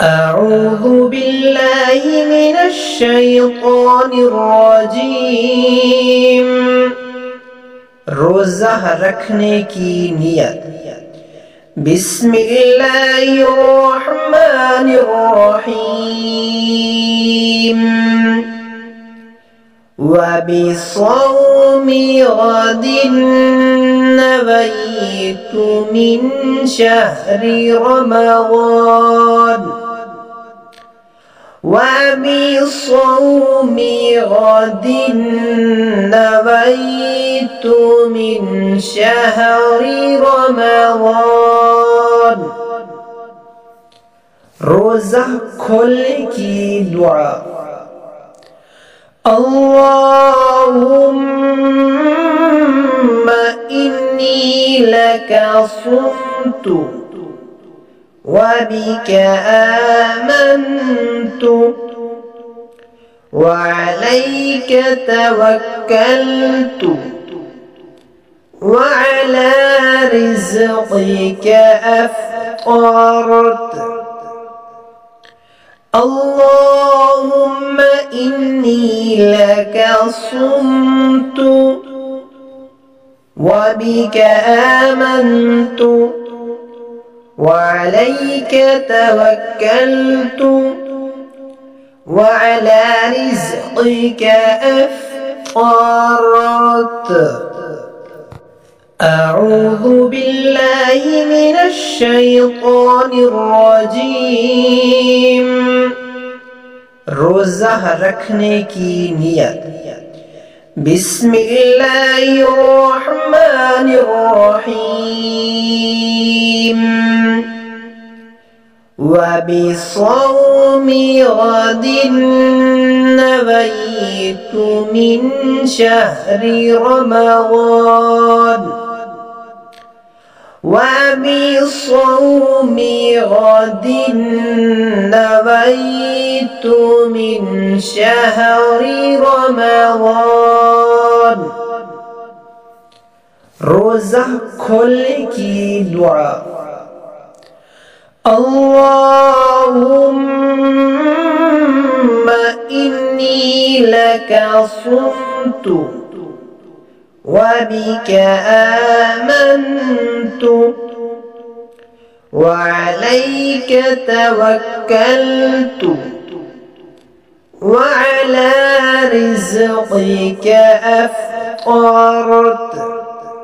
أعوذ بالله من الشيطان الرجيم रोज़ा रखने की नियत। बिस्मिल्लाहिर्रहमानिर्रहीम वबिस्सौमि गदिन नवैतु मिन शहरि रमज़ान वबिस्सौमि गदिन नवैतु मिन शहरि रमज़ान। रोज़ा खोलने की दुआ। अल्लाहुम्मा इन्नी लका सुम्तु वबिक आमन्तु वअलैक तवक्कलतु वअला रिज़्क़िक अफ़्तरतु। अल्लाहुम्मा इन्नी लका सुम्तु वबिक आमन्तु वअलैक तवक्कलतु वअला रिज़्क़िक अफ़्तरतु। अऊज़ु बिल्लाहि मिनश शैतानिर रजीम रोज़ा रखने की नियत। बिस्मिल्लाहिर्रहमानिर्रहीम वबिस्सौमि गदिन नवैतु मिन शहरि रमज़ान वबिस्सौमि गदिन नवैतु मिन शहरि रमज़ान। रोज़ा खोलने की दुआ। अल्लाहुम्मा इन्नी लका सुम्तु वबिक आमन्तु वअलैक तवक्कलतु वअला रिज़्क़िक अफ़्तरतु।